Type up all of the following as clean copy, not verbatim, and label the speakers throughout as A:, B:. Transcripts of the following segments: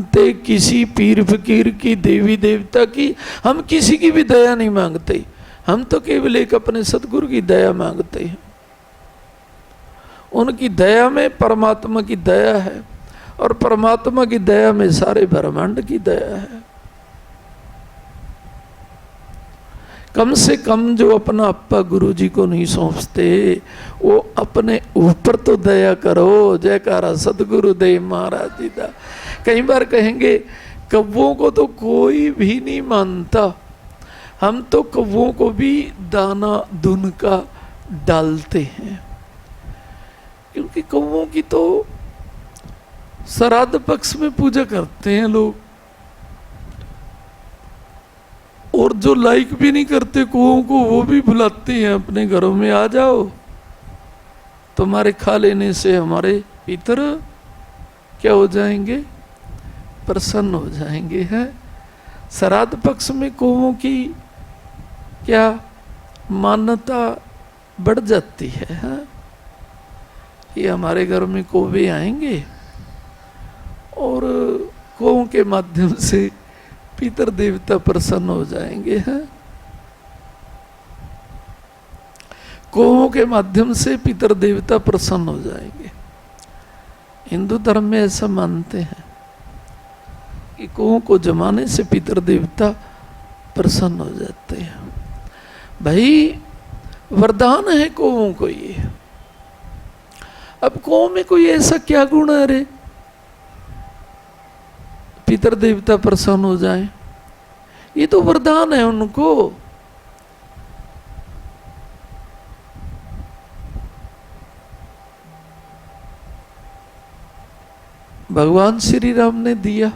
A: मांगते किसी पीर फकीर की, देवी देवता की, हम किसी की भी दया नहीं मांगते। हम तो केवल एक अपने सतगुरु की दया मांगते हैं। उनकी दया में परमात्मा की दया है, और परमात्मा की दया में सारे ब्रह्मांड की दया है। कम से कम जो अपना अप्पा गुरु जी को नहीं सौंपते, वो अपने ऊपर तो दया करो। जयकारा सतगुरु देव महाराज जी का। कई बार कहेंगे कौवों को तो कोई भी नहीं मानता, हम तो कौवों को भी दाना दुन का डालते हैं, क्योंकि कौवों की तो श्राद्ध पक्ष में पूजा करते हैं लोग, और जो लाइक भी नहीं करते कौवों को, वो भी बुलाते हैं अपने घरों में, आ जाओ, तुम्हारे खा लेने से हमारे पितर क्या हो जाएंगे, प्रसन्न हो जाएंगे। हैं श्राद्ध पक्ष में कौवों की क्या मान्यता बढ़ जाती है। हाँ? ये हमारे घर में कौवे आएंगे और कौवों के माध्यम से पितर देवता प्रसन्न हो जाएंगे। हैं कौवों के माध्यम से पितर देवता प्रसन्न हो जाएंगे। हिंदू धर्म में ऐसा मानते हैं कि कौवों को जमाने से पितर देवता प्रसन्न हो जाते हैं। भाई वरदान है कौवों को ये। अब कौवों में कोई ऐसा क्या गुण है रे पितर देवता प्रसन्न हो जाए? ये तो वरदान है उनको। भगवान श्री राम ने दिया।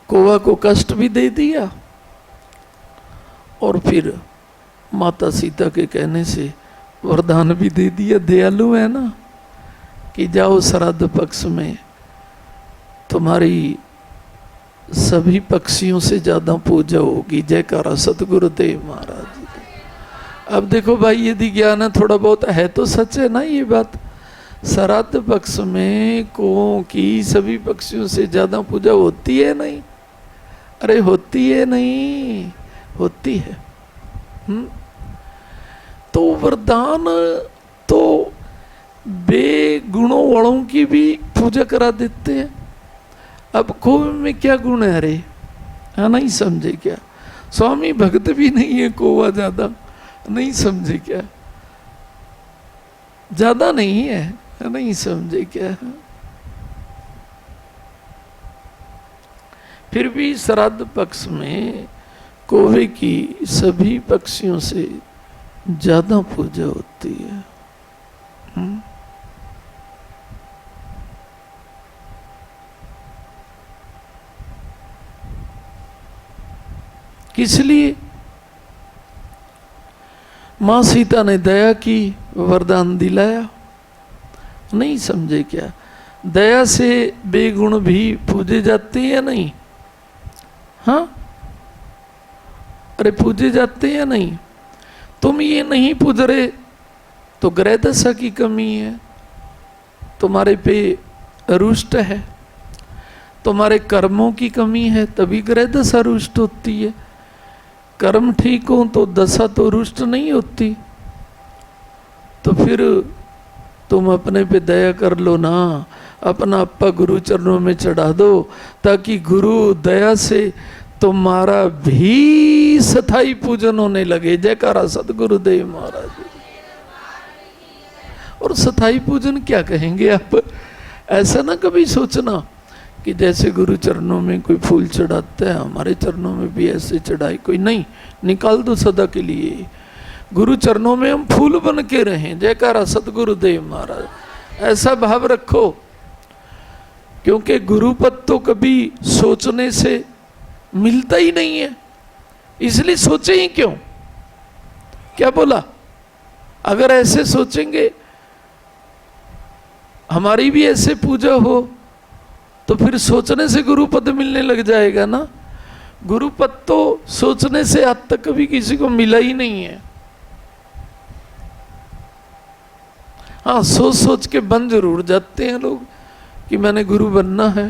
A: कौवा को कष्ट भी दे दिया, और फिर माता सीता के कहने से वरदान भी दे दिया। दयालु है ना, कि जाओ श्राद्ध पक्ष में तुम्हारी सभी पक्षियों से ज्यादा पूजा होगी। जयकारा सतगुरुदेव महाराज जी। अब देखो भाई, यदि ज्ञान है थोड़ा बहुत है तो सच है ना ये बात। श्राद्ध पक्ष में कौवों की सभी पक्षियों से ज्यादा पूजा होती है नहीं? अरे होती है नहीं, होती है। तो वरदान तो बेगुणों वालों की भी पूजा करा देते हैं। अब कौवे में क्या गुण है रे? हाँ, नहीं समझे क्या? स्वामी भक्त भी नहीं है कौवा ज्यादा, नहीं समझे क्या? ज्यादा नहीं है, नहीं समझे क्या? फिर भी श्राद्ध पक्ष में कौवे की सभी पक्षियों से ज्यादा पूजा होती है। किस लिए? मां सीता ने दया की, वरदान दिलाया। नहीं समझे क्या? दया से बेगुण भी पूजे जाते हैं या नहीं? हाँ, अरे पूजे जाते हैं या नहीं? तुम ये नहीं पूज रहे तो ग्रह दशा की कमी है, तुम्हारे पे रुष्ट है, तुम्हारे कर्मों की कमी है, तभी ग्रह दशा रुष्ट होती है। कर्म ठीक हो तो दशा तो रुष्ट नहीं होती। तो फिर तुम अपने पे दया कर लो ना, अपना अप्पा गुरु चरणों में चढ़ा दो, ताकि गुरु दया से तुम्हारा भी स्थायी पूजन होने लगे। जयकारा सतगुरुदेव महाराज। और स्थायी पूजन क्या कहेंगे आप? ऐसा ना कभी सोचना कि जैसे गुरु चरणों में कोई फूल चढ़ाता है, हमारे चरणों में भी ऐसे चढ़ाई कोई नहीं। निकाल दो सदा के लिए। गुरु चरणों में हम फूल बन के रहें। जयकारा सतगुरुदेव महाराज। ऐसा भाव रखो, क्योंकि गुरुपद तो कभी सोचने से मिलता ही नहीं है, इसलिए सोचे ही क्यों? क्या बोला? अगर ऐसे सोचेंगे, हमारी भी ऐसे पूजा हो, तो फिर सोचने से गुरुपद मिलने लग जाएगा ना। गुरुपद तो सोचने से आज तक कभी किसी को मिला ही नहीं है। हाँ, सोच सोच के बन जरूर जाते हैं लोग कि मैंने गुरु बनना है।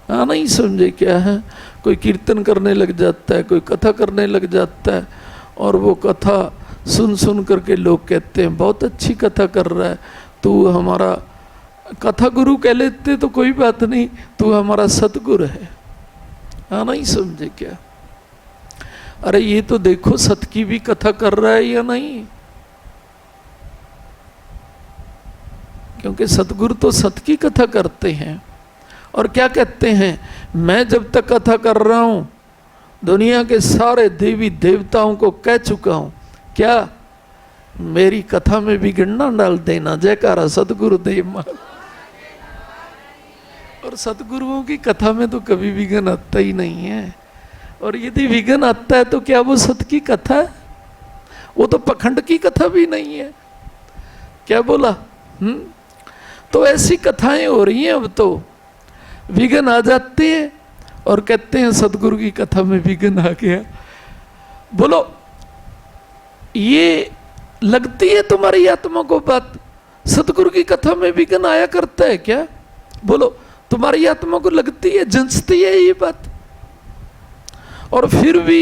A: हाँ, नहीं समझे क्या है, कोई कीर्तन करने लग जाता है, कोई कथा करने लग जाता है, और वो कथा सुन सुन करके लोग कहते हैं बहुत अच्छी कथा कर रहा है, तू हमारा कथा गुरु कह लेते तो कोई बात नहीं, तू हमारा सतगुरु है। हाँ, नहीं समझे क्या? अरे ये तो देखो सत की भी कथा कर रहा है या नहीं, क्योंकि सतगुरु तो सत की कथा करते हैं। और क्या कहते हैं, मैं जब तक कथा कर रहा हूं दुनिया के सारे देवी देवताओं को कह चुका हूं, क्या मेरी कथा में भी गिरना डाल देना। जयकारा सतगुरुदेव महाराज। और सतगुरुओं की कथा में तो कभी विघन आता ही नहीं है, और यदि विघन आता है तो क्या वो सत की कथा है? वो तो पखंड की कथा भी नहीं है। क्या बोला? तो ऐसी कथाएं हो रही हैं, अब तो विघन आ जाते हैं और कहते हैं सतगुरु की कथा में विघन आ गया। बोलो, ये लगती है तुम्हारी आत्मा को बात? सतगुरु की कथा में विघन आया करता है क्या? बोलो, तुम्हारी आत्मा को लगती है, जंचती है ये बात? और फिर भी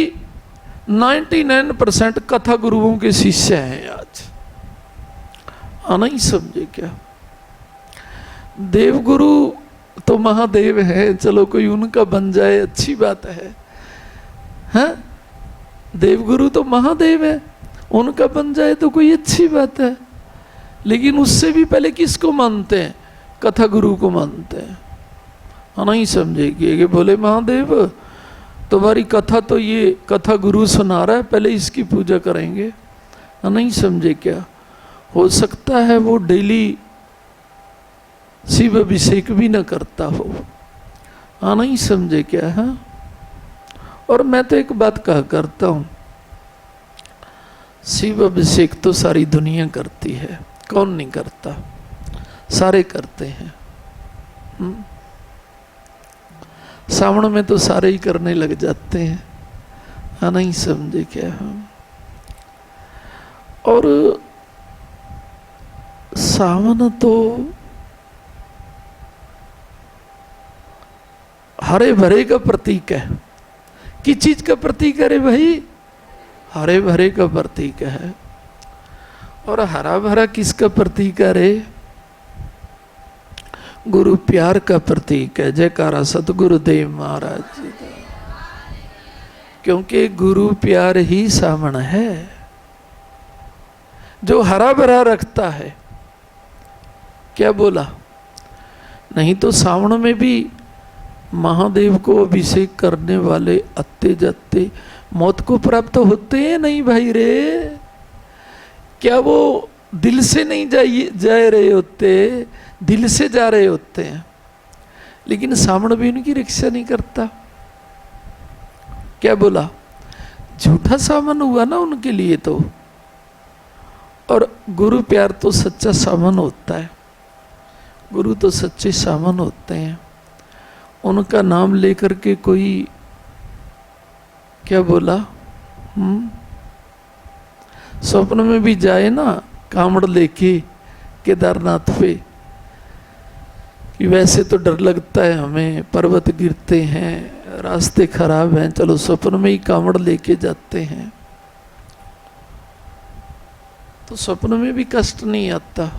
A: 99% कथा गुरुओं के शिष्य हैं आज। आना ही समझे क्या? देवगुरु तो महादेव है, चलो कोई उनका बन जाए अच्छी बात है। हाँ, देवगुरु तो महादेव है, उनका बन जाए तो कोई अच्छी बात है। लेकिन उससे भी पहले किसको मानते हैं? कथा गुरु को मानते हैं। हाँ, नहीं समझेगी कि बोले महादेव तुम्हारी कथा तो ये कथा गुरु सुना रहा है, पहले इसकी पूजा करेंगे। हाँ, नहीं समझे क्या? हो सकता है वो डेली शिव अभिषेक भी न करता हो। हाँ, नहीं समझे क्या? है। और मैं तो एक बात कहा करता हूं, शिव अभिषेक तो सारी दुनिया करती है, कौन नहीं करता? सारे करते हैं। सावन में तो सारे ही करने लग जाते हैं। हाँ, नहीं समझे क्या? और सावन तो हरे भरे का प्रतीक है। किस चीज का प्रतीक है रे भाई? हरे भरे का प्रतीक है। और हरा भरा किसका प्रतीक है रे? गुरु प्यार का प्रतीक है। जयकारा सतगुरुदेव महाराज जी का। क्योंकि गुरु प्यार ही सावन है जो हरा भरा रखता है। क्या बोला? नहीं तो सावन में भी महादेव को अभिषेक करने वाले आते जाते मौत को प्राप्त होते हैं नहीं भाई रे? क्या वो दिल से नहीं जा रहे होते, दिल से जा रहे होते हैं, लेकिन सावन भी उनकी रक्षा नहीं करता। क्या बोला? झूठा सावन हुआ ना उनके लिए तो। और गुरु प्यार तो सच्चा सावन होता है। गुरु तो सच्चे सावन होते हैं। उनका नाम लेकर के कोई क्या बोला, स्वप्न में भी जाए ना कांवड़ लेके केदारनाथ पे, कि वैसे तो डर लगता है हमें, पर्वत गिरते हैं, रास्ते खराब हैं, चलो स्वप्न में ही कांवड़ लेके जाते हैं, तो स्वप्न में भी कष्ट नहीं आता।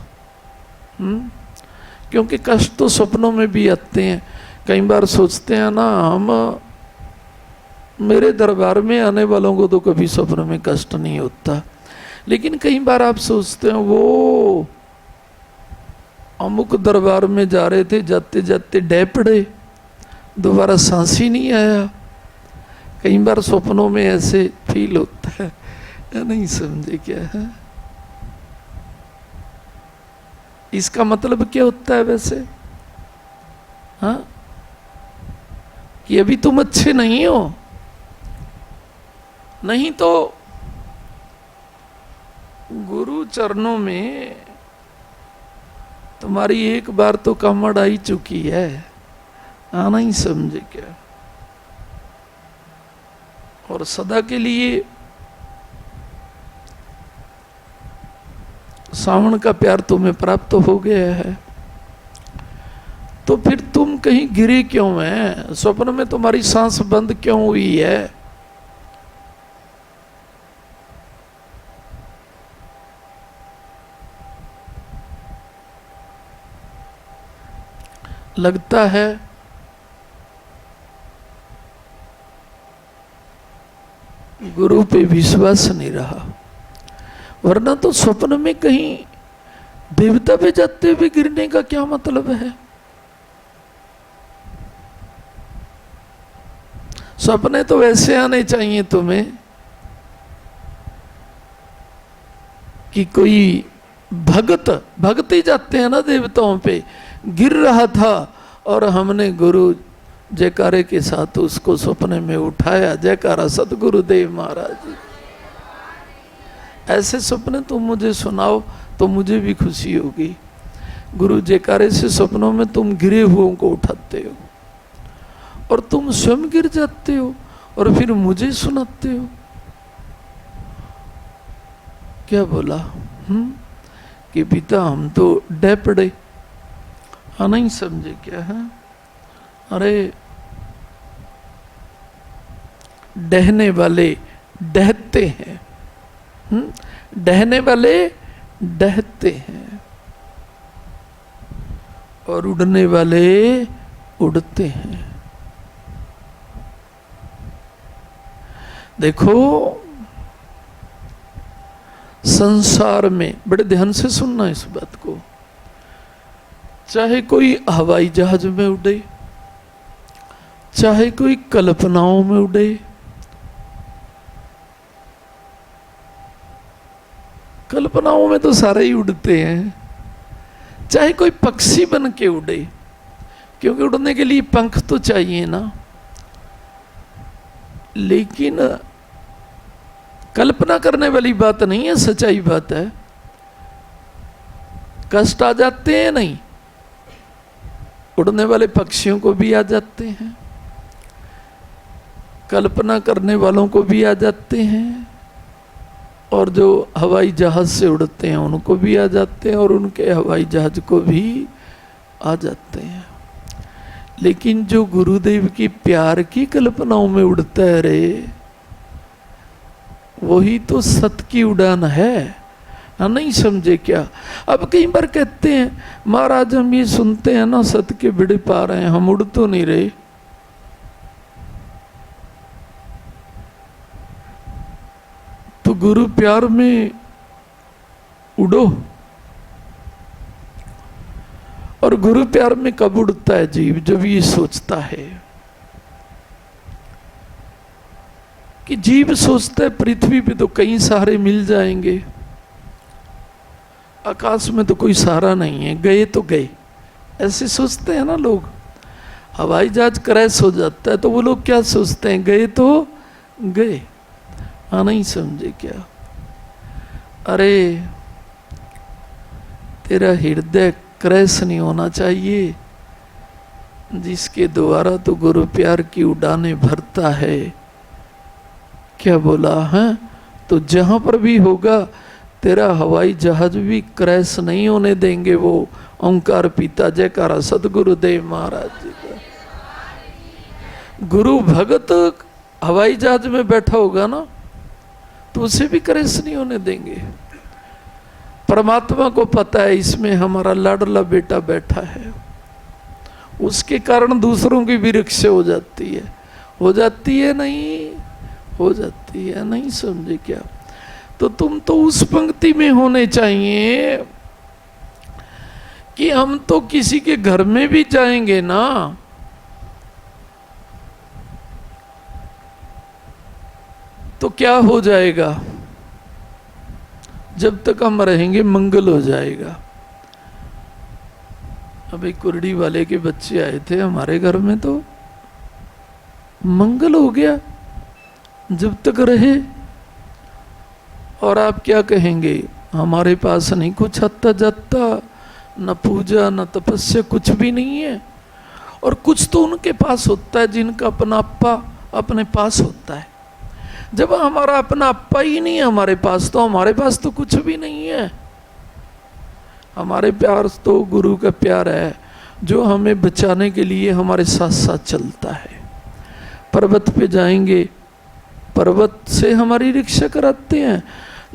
A: क्योंकि कष्ट तो स्वप्नों में भी आते हैं। कई बार सोचते हैं ना हम, मेरे दरबार में आने वालों को तो कभी स्वप्न में कष्ट नहीं होता, लेकिन कई बार आप सोचते हैं वो अमुक दरबार में जा रहे थे, जाते जाते डे पड़े, दोबारा सांस ही नहीं आया। कई बार स्वप्नों में ऐसे फील होता है। नहीं समझे क्या है? इसका मतलब क्या होता है वैसे? हाँ, कि अभी तुम अच्छे नहीं हो। नहीं तो गुरु चरणों में तुम्हारी एक बार तो कामड़ आई चुकी है। आना ही समझे क्या? और सदा के लिए सावन का प्यार तुम्हें प्राप्त हो गया है, तो फिर तुम कहीं गिरे क्यों हैं? स्वप्न में तुम्हारी सांस बंद क्यों हुई है? लगता है गुरु पे विश्वास नहीं रहा, वरना तो स्वप्न में कहीं देवता पे जाते हुए गिरने का क्या मतलब है? सपने तो वैसे आने चाहिए तुम्हें कि कोई भगत ही जाते हैं ना देवताओं पे, गिर रहा था और हमने गुरु जयकारे के साथ उसको सपने में उठाया। जयकारा सतगुरुदेव महाराज जी। ऐसे सपने तुम मुझे सुनाओ तो मुझे भी खुशी होगी। गुरु जयकारे से सपनों में तुम गिरे हुओं को उठाते हो और तुम स्वयं गिर जाते हो और फिर मुझे सुनाते हो। क्या बोला? कि पिता हम तो डह पड़े। हाँ, नहीं समझे क्या है? अरे डहने वाले डहते हैं, डहने वाले डहते हैं और उड़ने वाले उड़ते हैं। देखो संसार में, बड़े ध्यान से सुनना इस बात को, चाहे कोई हवाई जहाज में उड़े, चाहे कोई कल्पनाओं में उड़े, कल्पनाओं में तो सारे ही उड़ते हैं, चाहे कोई पक्षी बन के उड़े, क्योंकि उड़ने के लिए पंख तो चाहिए ना। लेकिन कल्पना करने वाली बात नहीं है, सच्चाई बात है। कष्ट आ जाते हैं नहीं, उड़ने वाले पक्षियों को भी आ जाते हैं, कल्पना करने वालों को भी आ जाते हैं, और जो हवाई जहाज से उड़ते हैं उनको भी आ जाते हैं, और उनके हवाई जहाज को भी आ जाते हैं। लेकिन जो गुरुदेव की प्यार की कल्पनाओं में उड़ता है रे, वही तो सत की उड़ान है। ना, नहीं समझे क्या? अब कई बार कहते हैं महाराज हम ये सुनते हैं ना, सत के बिड़े पा रहे हैं, हम उड़ तो नहीं रहे। तो गुरु प्यार में उड़ो। और गुरु प्यार में कब उड़ता है जीव? जब ये सोचता है कि जीव सोचता है पृथ्वी पे तो कई सहारे मिल जाएंगे, आकाश में तो कोई सहारा नहीं है, गए तो गए। ऐसे सोचते हैं ना लोग। हवाई जहाज क्रैश हो जाता है तो वो लोग क्या सोचते हैं? गए तो गए। हाँ, नहीं समझे क्या? अरे तेरा हृदय क्रैश नहीं होना चाहिए, जिसके द्वारा तो गुरु प्यार की उड़ानें भरता है। क्या बोला है? तो जहां पर भी होगा तेरा हवाई जहाज भी क्रैश नहीं होने देंगे वो ओंकार पिता। जयकारा सतगुरुदेव महाराज जी का। गुरु भगत हवाई जहाज में बैठा होगा ना, तो उसे भी क्रैश नहीं होने देंगे। परमात्मा को पता है इसमें हमारा लाडला बेटा बैठा है, उसके कारण दूसरों की भी रिक्शा हो जाती है। हो जाती है नहीं? हो जाती है। नहीं समझे क्या? तो तुम तो उस पंक्ति में होने चाहिए कि हम तो किसी के घर में भी जाएंगे ना, तो क्या हो जाएगा? जब तक हम रहेंगे मंगल हो जाएगा। अब एक कुरड़ी वाले के बच्चे आए थे हमारे घर में, तो मंगल हो गया जब तक रहे। और आप क्या कहेंगे? हमारे पास नहीं कुछ हत्ता जाता, न पूजा न तपस्या, कुछ भी नहीं है। और कुछ तो उनके पास होता है जिनका अपना अप्पा अपने पास होता है। जब हमारा अपना अप्पा ही नहीं है हमारे पास, तो हमारे पास तो कुछ भी नहीं है। हमारे प्यार तो गुरु का प्यार है जो हमें बचाने के लिए हमारे साथ साथ चलता है। पर्वत पे जाएंगे, पर्वत से हमारी रक्षा कराते हैं,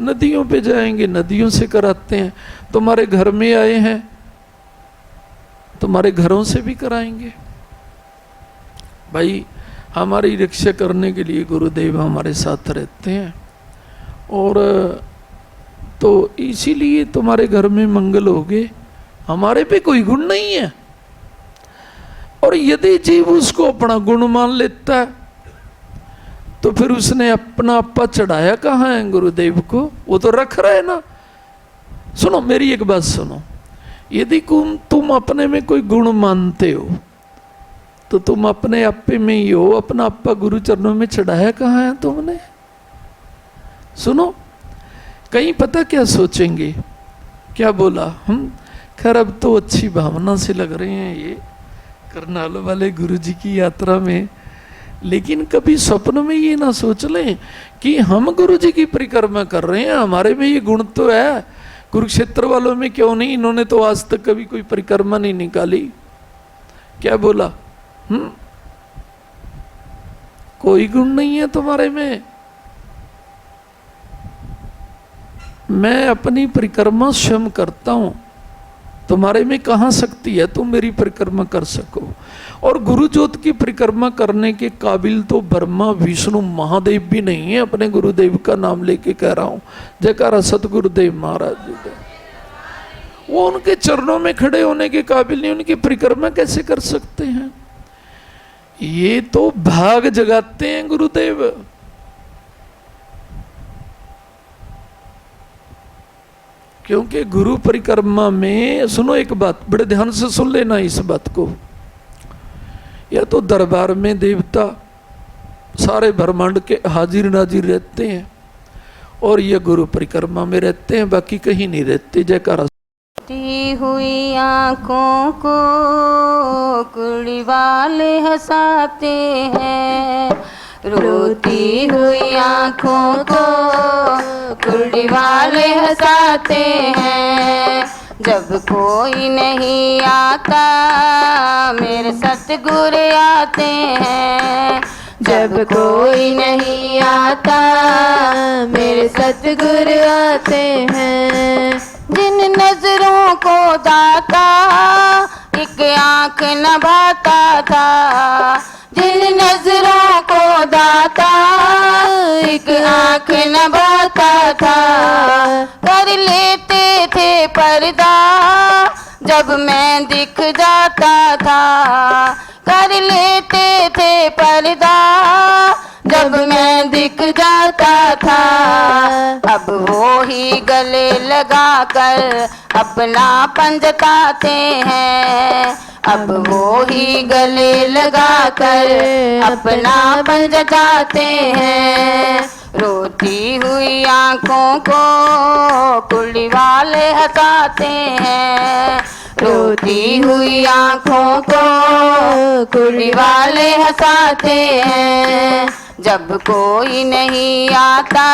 A: नदियों पे जाएंगे, नदियों से कराते हैं। तुम्हारे घर में आए हैं, तुम्हारे घरों से भी कराएंगे। भाई हमारी रक्षा करने के लिए गुरुदेव हमारे साथ रहते हैं। और तो इसीलिए तुम्हारे घर में मंगल होगे। हमारे पे कोई गुण नहीं है। और यदि जीव उसको अपना गुण मान लेता है तो फिर उसने अपना अपा चढ़ाया कहाँ है गुरुदेव को? वो तो रख रहा है ना। सुनो मेरी एक बात सुनो, यदि तुम अपने में कोई गुण मानते हो तो तुम अपने अपे में ही हो। अपना अपा गुरु चरणों में चढ़ाया कहाँ है तुमने? सुनो, कहीं पता क्या सोचेंगे, क्या बोला हम, खैर अब तो अच्छी भावना से लग रहे हैं ये करनाल वाले गुरु जी की यात्रा में, लेकिन कभी स्वप्न में ये ना सोच लें कि हम गुरु जी की परिक्रमा कर रहे हैं, हमारे में ये गुण तो है। कुरुक्षेत्र वालों में क्यों नहीं? इन्होंने तो आज तक कभी कोई परिक्रमा नहीं निकाली। क्या बोला? कोई गुण नहीं है तुम्हारे में। मैं अपनी परिक्रमा स्वयं करता हूं, तुम्हारे में कहाँ शक्ति है तुम मेरी परिक्रमा कर सको? और गुरु ज्योत की परिक्रमा करने के काबिल तो ब्रह्मा विष्णु महादेव भी नहीं है। अपने गुरुदेव का नाम लेके कह रहा हूं, जयकारा सतगुरुदेव महाराज जी का। वो उनके चरणों में खड़े होने के काबिल नहीं, उनकी परिक्रमा कैसे कर सकते हैं? ये तो भाग जगाते हैं गुरुदेव। क्योंकि गुरु परिक्रमा में, सुनो एक बात, बड़े ध्यान से सुन लेना इस बात को, या तो दरबार में देवता सारे ब्रह्मांड के हाजिर नाजिर रहते हैं और ये गुरु परिक्रमा में रहते हैं, बाकी कहीं नहीं रहते। जयकारा।
B: हुई आँखों को कुड़ी वाले हंसाते हैं, रोती हुई आँखों को कुड़ी वाले हंसाते हैं। जब कोई नहीं आता मेरे सतगुरु आते हैं, जब कोई नहीं आता मेरे सतगुरु आते हैं। जिन नजरों को दाता एक आँख नभाता था, जिन नजरों को दाता एक आँख नभाता था, कर लेते थे पर्दा जब मैं दिख जाता था, कर लेते थे पर्दा जब मैं दिख जाता था। अब वो ही गले लगा कर अपनापन जताते हैं, अब वो ही गले लगा कर अपनापन जताते हैं। रोती हुई आँखों को कुड़ी वाले हंसाते हैं, रोती हुई आँखों को कुड़ी वाले हंसाते हैं। जब कोई नहीं आता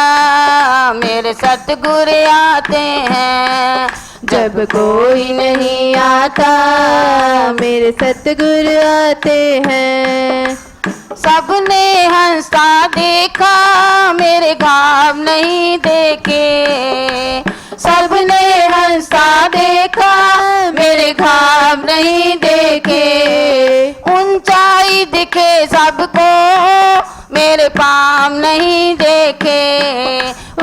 B: मेरे सतगुरु आते हैं, जब कोई नहीं आता मेरे सतगुरु आते हैं। सबने हंसता देखा मेरे घाव नहीं देखे, सबने हंसता देखा मेरे घाव नहीं देखे। ऊंचाई दिखे सबको मेरे पाँव नहीं देखे,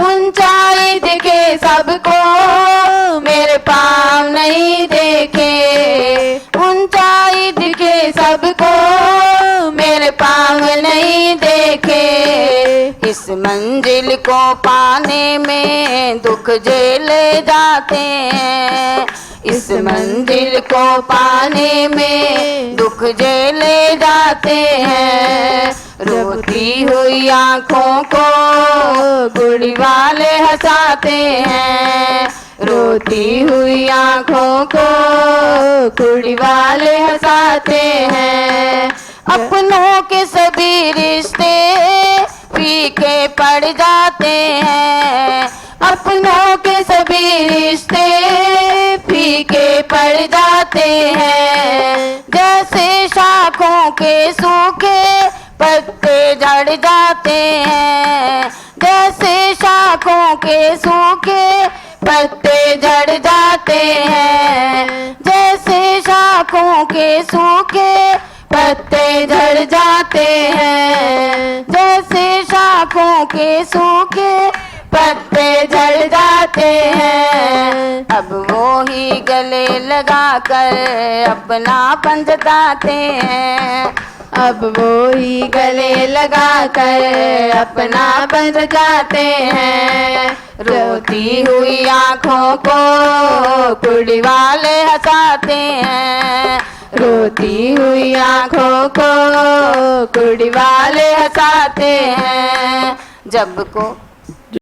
B: ऊंचाई दिखे सबको मेरे पाँव नहीं देखे, ऊंचाई दिखे सबको मेरे पाँव नहीं देखे। इस मंजिल को पाने में दुख झेले जाते हैं, इस मंजिल को पाने में दुख झेले जाते हैं। रोती हुई आँखों को कुड़ी वाले हंसाते हैं, रोती हुई आँखों को कुड़ी वाले हंसाते हैं। अपनों के सभी रिश्ते फीके पड़ जाते हैं, अपनों के सभी रिश्ते फीके पड़ जाते हैं। जैसे शाखों के सूखे पत्ते झड़ जाते हैं, जैसे शाखों के सूखे पत्ते झड़ जाते हैं, जैसे शाखों के सूखे पत्ते झड़ जाते हैं, जैसे शाखों के सूखे पत्ते झड़ जाते हैं। अब वो ही गले लगा कर अपनापन जताते हैं, अब वो ही गले लगा कर अपनापन जताते हैं। रोती हुई आँखों को कुड़ी वाले हंसाते हैं, रोती हुई आँखों को कुड़ी वाले हंसाते हैं। जब को